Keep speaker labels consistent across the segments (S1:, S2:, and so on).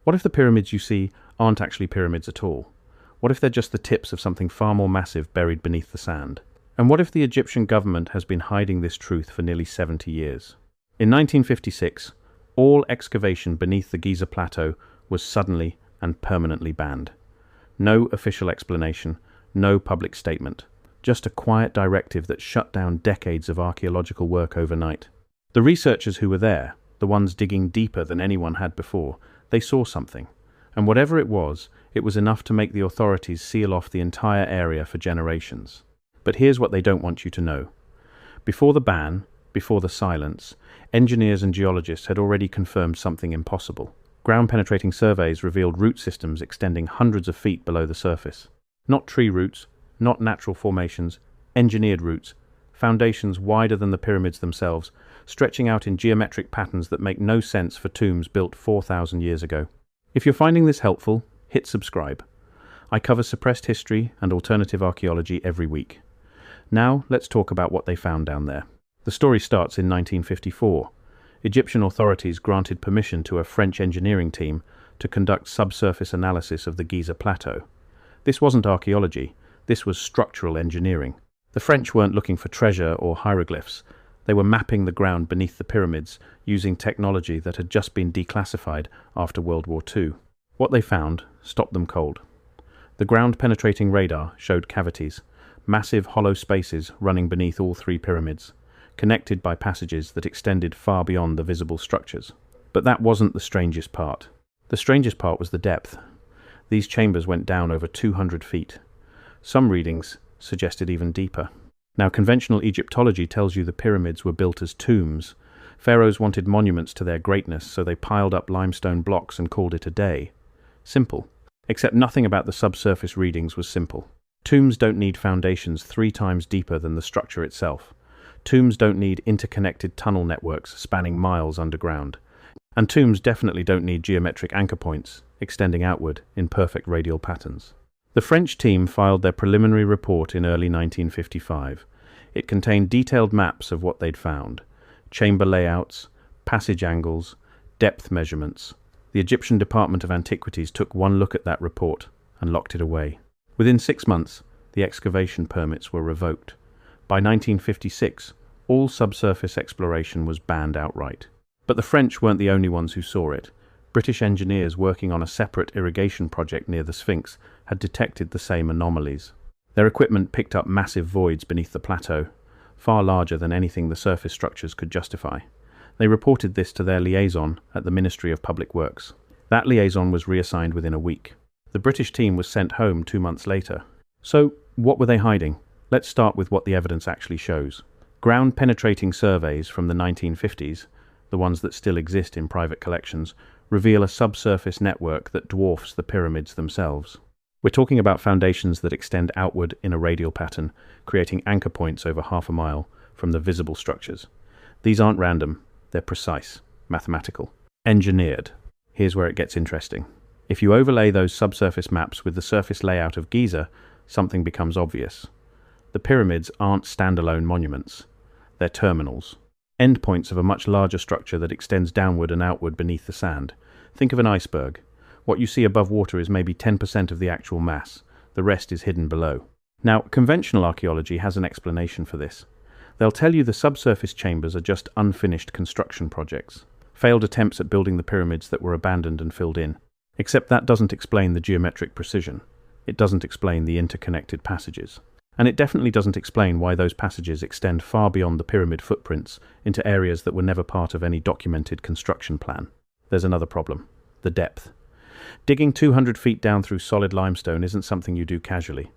S1: What if the pyramids you see aren't actually pyramids at all? What if they're just the tips of something far more massive buried beneath the sand? And what if the Egyptian government has been hiding this truth for nearly 70 years? In 1956, all excavation beneath the Giza Plateau was suddenly and permanently banned. No official explanation, no public statement. Just a quiet directive that shut down decades of archaeological work overnight. The researchers who were there, the ones digging deeper than anyone had before, they saw something. And whatever it was enough to make the authorities seal off the entire area for generations. But here's what they don't want you to know. Before the ban, before the silence, engineers and geologists had already confirmed something impossible. Ground-penetrating surveys revealed root systems extending hundreds of feet below the surface. Not tree roots, not natural formations, engineered roots, foundations wider than the pyramids themselves, stretching out in geometric patterns that make no sense for tombs built 4,000 years ago. If you're finding this helpful, hit subscribe. I cover suppressed history and alternative archaeology every week. Now, let's talk about what they found down there. The story starts in 1954. Egyptian authorities granted permission to a French engineering team to conduct subsurface analysis of the Giza Plateau. This wasn't archaeology, this was structural engineering. The French weren't looking for treasure or hieroglyphs. They were mapping the ground beneath the pyramids using technology that had just been declassified after World War II. What they found stopped them cold. The ground-penetrating radar showed cavities, massive hollow spaces running beneath all three pyramids, connected by passages that extended far beyond the visible structures. But that wasn't the strangest part. The strangest part was the depth. These chambers went down over 200 feet. Some readings suggested even deeper. Now, conventional Egyptology tells you the pyramids were built as tombs. Pharaohs wanted monuments to their greatness, so they piled up limestone blocks and called it a day. Simple. Except nothing about the subsurface readings was simple. Tombs don't need foundations 3 times deeper than the structure itself. Tombs don't need interconnected tunnel networks spanning miles underground. And tombs definitely don't need geometric anchor points extending outward in perfect radial patterns. The French team filed their preliminary report in early 1955. It contained detailed maps of what they'd found, chamber layouts, passage angles, depth measurements. The Egyptian Department of Antiquities took one look at that report and locked it away. Within 6 months, the excavation permits were revoked. By 1956, all subsurface exploration was banned outright. But the French weren't the only ones who saw it. British engineers working on a separate irrigation project near the Sphinx had detected the same anomalies. Their equipment picked up massive voids beneath the plateau, far larger than anything the surface structures could justify. They reported this to their liaison at the Ministry of Public Works. That liaison was reassigned within a week. The British team was sent home 2 months later. So, what were they hiding? Let's start with what the evidence actually shows. Ground-penetrating surveys from the 1950s, the ones that still exist in private collections, reveal a subsurface network that dwarfs the pyramids themselves. We're talking about foundations that extend outward in a radial pattern, creating anchor points over half a mile from the visible structures. These aren't random, they're precise, mathematical, engineered. Here's where it gets interesting. If you overlay those subsurface maps with the surface layout of Giza, something becomes obvious. The pyramids aren't standalone monuments. They're terminals. Endpoints of a much larger structure that extends downward and outward beneath the sand. Think of an iceberg. What you see above water is maybe 10% of the actual mass. The rest is hidden below. Now, conventional archaeology has an explanation for this. They'll tell you the subsurface chambers are just unfinished construction projects. Failed attempts at building the pyramids that were abandoned and filled in. Except that doesn't explain the geometric precision. It doesn't explain the interconnected passages. And it definitely doesn't explain why those passages extend far beyond the pyramid footprints into areas that were never part of any documented construction plan. There's another problem: the depth. Digging 200 feet down through solid limestone isn't something you do casually.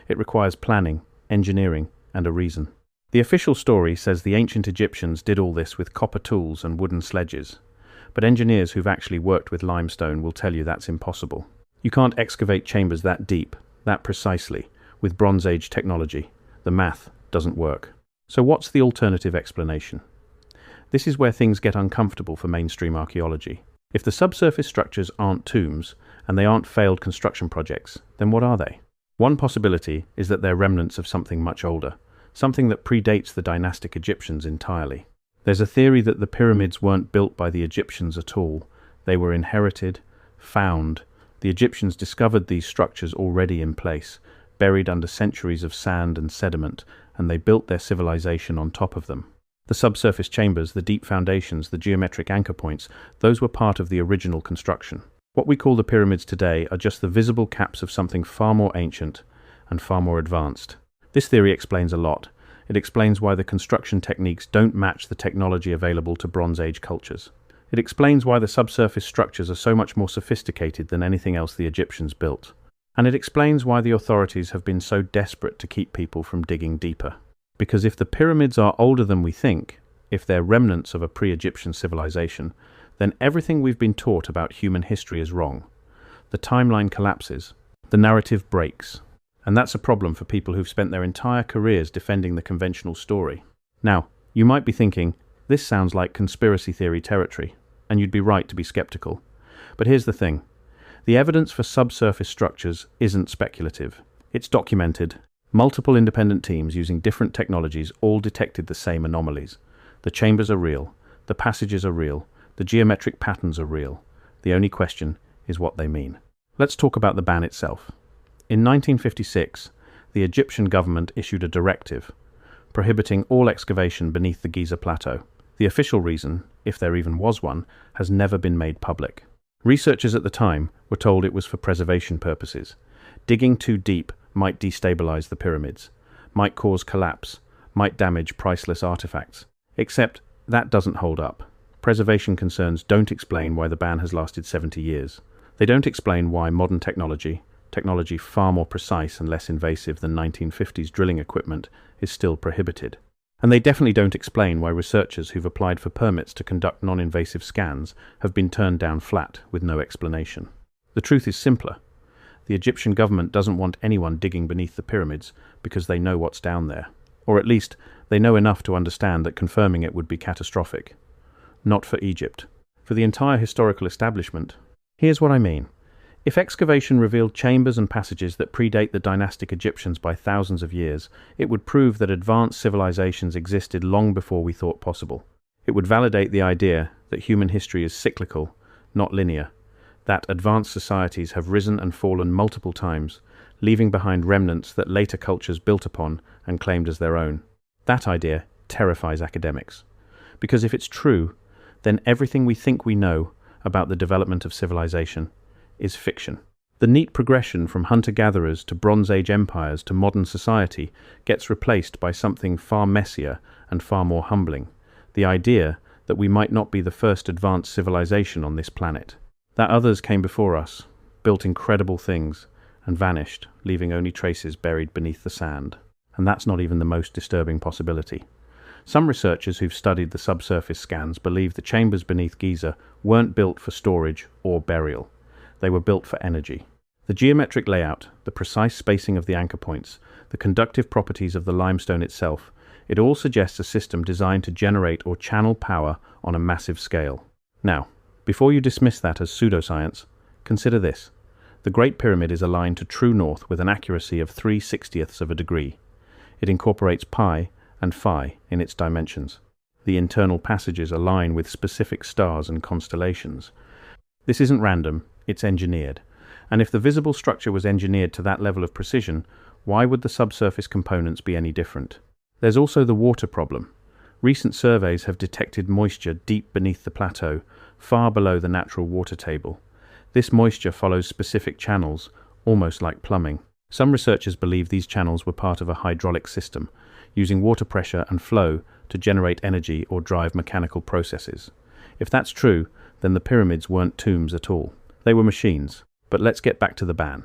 S1: It requires planning, engineering, and a reason. The official story says the ancient Egyptians did all this with copper tools and wooden sledges. But engineers who've actually worked with limestone will tell you that's impossible. You can't excavate chambers that deep, that precisely, with Bronze Age technology. The math doesn't work. So what's the alternative explanation? This is where things get uncomfortable for mainstream archaeology. If the subsurface structures aren't tombs, and they aren't failed construction projects, then what are they? One possibility is that they're remnants of something much older, something that predates the dynastic Egyptians entirely. There's a theory that the pyramids weren't built by the Egyptians at all. They were inherited, found. The Egyptians discovered these structures already in place, buried under centuries of sand and sediment, and they built their civilization on top of them. The subsurface chambers, the deep foundations, the geometric anchor points, those were part of the original construction. What we call the pyramids today are just the visible caps of something far more ancient and far more advanced. This theory explains a lot. It explains why the construction techniques don't match the technology available to Bronze Age cultures. It explains why the subsurface structures are so much more sophisticated than anything else the Egyptians built. And it explains why the authorities have been so desperate to keep people from digging deeper. Because if the pyramids are older than we think, if they're remnants of a pre-Egyptian civilization, then everything we've been taught about human history is wrong. The timeline collapses, the narrative breaks, and that's a problem for people who've spent their entire careers defending the conventional story. Now, you might be thinking, this sounds like conspiracy theory territory, and you'd be right to be skeptical. But here's the thing. The evidence for subsurface structures isn't speculative. It's documented. Multiple independent teams using different technologies all detected the same anomalies. The chambers are real. The passages are real. The geometric patterns are real. The only question is what they mean. Let's talk about the ban itself. In 1956, the Egyptian government issued a directive prohibiting all excavation beneath the Giza Plateau. The official reason, if there even was one, has never been made public. Researchers at the time were told it was for preservation purposes. Digging too deep might destabilize the pyramids, might cause collapse, might damage priceless artifacts. Except that doesn't hold up. Preservation concerns don't explain why the ban has lasted 70 years. They don't explain why modern technology far more precise and less invasive than 1950s drilling equipment, is still prohibited. And they definitely don't explain why researchers who've applied for permits to conduct non-invasive scans have been turned down flat with no explanation. The truth is simpler. The Egyptian government doesn't want anyone digging beneath the pyramids because they know what's down there. Or at least, they know enough to understand that confirming it would be catastrophic. Not for Egypt. For the entire historical establishment. Here's what I mean. If excavation revealed chambers and passages that predate the dynastic Egyptians by thousands of years, it would prove that advanced civilizations existed long before we thought possible. It would validate the idea that human history is cyclical, not linear, that advanced societies have risen and fallen multiple times, leaving behind remnants that later cultures built upon and claimed as their own. That idea terrifies academics. Because if it's true, then everything we think we know about the development of civilization is fiction. The neat progression from hunter-gatherers to Bronze Age empires to modern society gets replaced by something far messier and far more humbling. The idea that we might not be the first advanced civilization on this planet. That others came before us, built incredible things, and vanished, leaving only traces buried beneath the sand. And that's not even the most disturbing possibility. Some researchers who've studied the subsurface scans believe the chambers beneath Giza weren't built for storage or burial. They were built for energy. The geometric layout, the precise spacing of the anchor points, the conductive properties of the limestone itself, it all suggests a system designed to generate or channel power on a massive scale. Now, before you dismiss that as pseudoscience, consider this. The Great Pyramid is aligned to true north with an accuracy of 3/60ths of a degree. It incorporates pi and phi in its dimensions. The internal passages align with specific stars and constellations. This isn't random. It's engineered. And if the visible structure was engineered to that level of precision, why would the subsurface components be any different? There's also the water problem. Recent surveys have detected moisture deep beneath the plateau, far below the natural water table. This moisture follows specific channels, almost like plumbing. Some researchers believe these channels were part of a hydraulic system, using water pressure and flow to generate energy or drive mechanical processes. If that's true, then the pyramids weren't tombs at all. They were machines. But let's get back to the ban,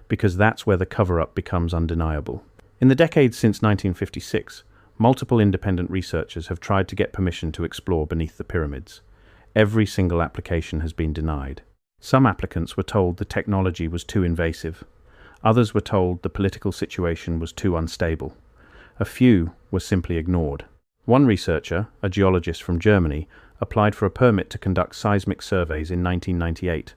S1: because that's where the cover-up becomes undeniable. In the decades since 1956, multiple independent researchers have tried to get permission to explore beneath the pyramids. Every single application has been denied. Some applicants were told the technology was too invasive. Others were told the political situation was too unstable. A few were simply ignored. One researcher, a geologist from Germany, applied for a permit to conduct seismic surveys in 1998.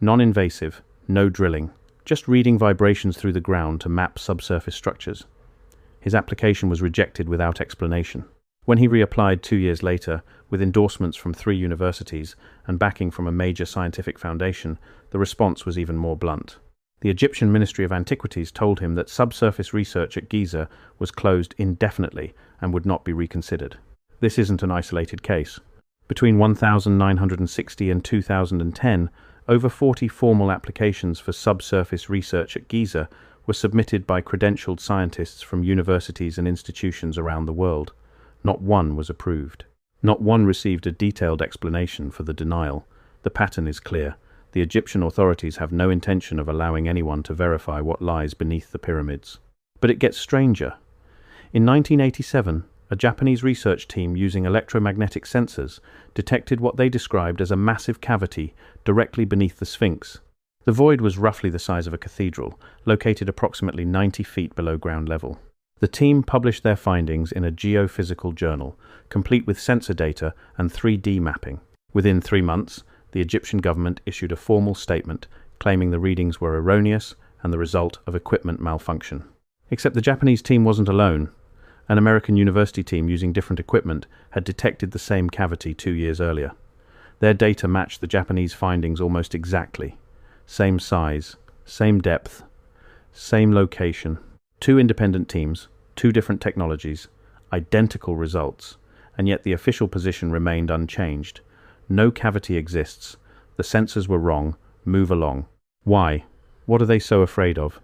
S1: Non-invasive, no drilling, just reading vibrations through the ground to map subsurface structures. His application was rejected without explanation. When he reapplied 2 years later, with endorsements from 3 universities and backing from a major scientific foundation, the response was even more blunt. The Egyptian Ministry of Antiquities told him that subsurface research at Giza was closed indefinitely and would not be reconsidered. This isn't an isolated case. Between 1960 and 2010, over 40 formal applications for subsurface research at Giza were submitted by credentialed scientists from universities and institutions around the world. Not one was approved. Not one received a detailed explanation for the denial. The pattern is clear. The Egyptian authorities have no intention of allowing anyone to verify what lies beneath the pyramids. But it gets stranger. In 1987, a Japanese research team using electromagnetic sensors detected what they described as a massive cavity directly beneath the Sphinx. The void was roughly the size of a cathedral, located approximately 90 feet below ground level. The team published their findings in a geophysical journal, complete with sensor data and 3D mapping. Within 3 months, the Egyptian government issued a formal statement claiming the readings were erroneous and the result of equipment malfunction. Except the Japanese team wasn't alone. An American university team using different equipment had detected the same cavity 2 years earlier. Their data matched the Japanese findings almost exactly. Same size, same depth, same location. 2 independent teams, 2 different technologies, identical results, and yet the official position remained unchanged. No cavity exists. The sensors were wrong. Move along. Why? What are they so afraid of?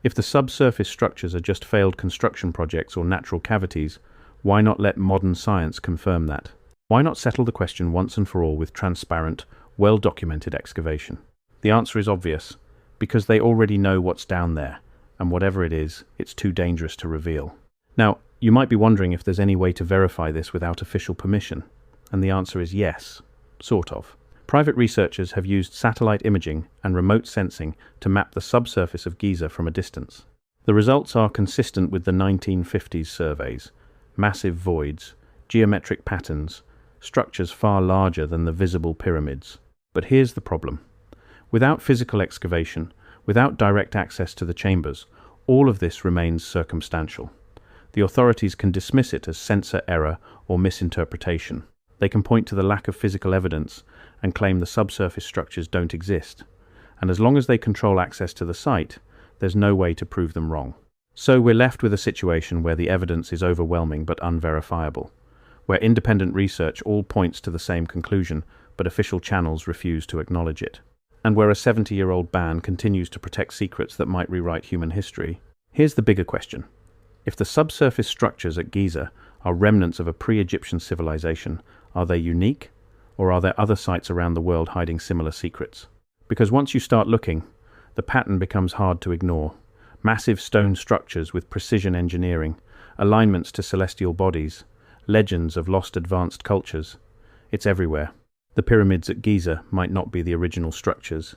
S1: If the subsurface structures are just failed construction projects or natural cavities, why not let modern science confirm that? Why not settle the question once and for all with transparent, well-documented excavation? The answer is obvious. Because they already know what's down there, and whatever it is, it's too dangerous to reveal. Now, you might be wondering if there's any way to verify this without official permission. And the answer is yes, sort of. Private researchers have used satellite imaging and remote sensing to map the subsurface of Giza from a distance. The results are consistent with the 1950s surveys: massive voids, geometric patterns, structures far larger than the visible pyramids. But here's the problem. Without physical excavation, without direct access to the chambers, all of this remains circumstantial. The authorities can dismiss it as sensor error or misinterpretation. They can point to the lack of physical evidence and claim the subsurface structures don't exist. And as long as they control access to the site, there's no way to prove them wrong. So we're left with a situation where the evidence is overwhelming but unverifiable, where independent research all points to the same conclusion, but official channels refuse to acknowledge it, and where a 70-year-old ban continues to protect secrets that might rewrite human history. Here's the bigger question. If the subsurface structures at Giza are remnants of a pre-Egyptian civilization, are they unique, or are there other sites around the world hiding similar secrets? Because once you start looking, the pattern becomes hard to ignore. Massive stone structures with precision engineering, alignments to celestial bodies, legends of lost advanced cultures. It's everywhere. The pyramids at Giza might not be the original structures.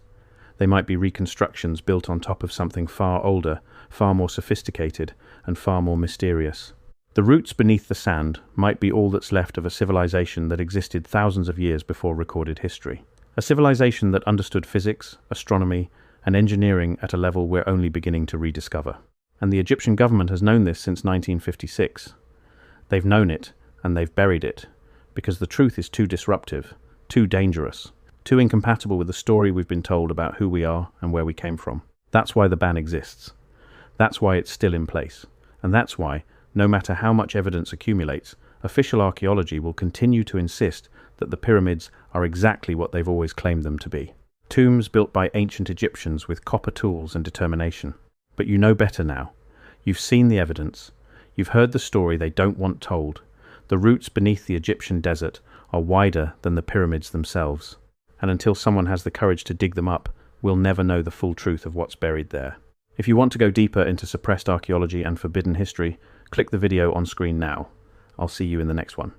S1: They might be reconstructions built on top of something far older, far more sophisticated, and far more mysterious. The roots beneath the sand might be all that's left of a civilization that existed thousands of years before recorded history. A civilization that understood physics, astronomy, and engineering at a level we're only beginning to rediscover. And the Egyptian government has known this since 1956. They've known it, and they've buried it, because the truth is too disruptive, too dangerous, too incompatible with the story we've been told about who we are and where we came from. That's why the ban exists. That's why it's still in place. And that's why, no matter how much evidence accumulates, official archaeology will continue to insist that the pyramids are exactly what they've always claimed them to be. Tombs built by ancient Egyptians with copper tools and determination. But you know better now. You've seen the evidence. You've heard the story they don't want told. The roots beneath the Egyptian desert are wider than the pyramids themselves. And until someone has the courage to dig them up, we'll never know the full truth of what's buried there. If you want to go deeper into suppressed archaeology and forbidden history, click the video on screen now. I'll see you in the next one.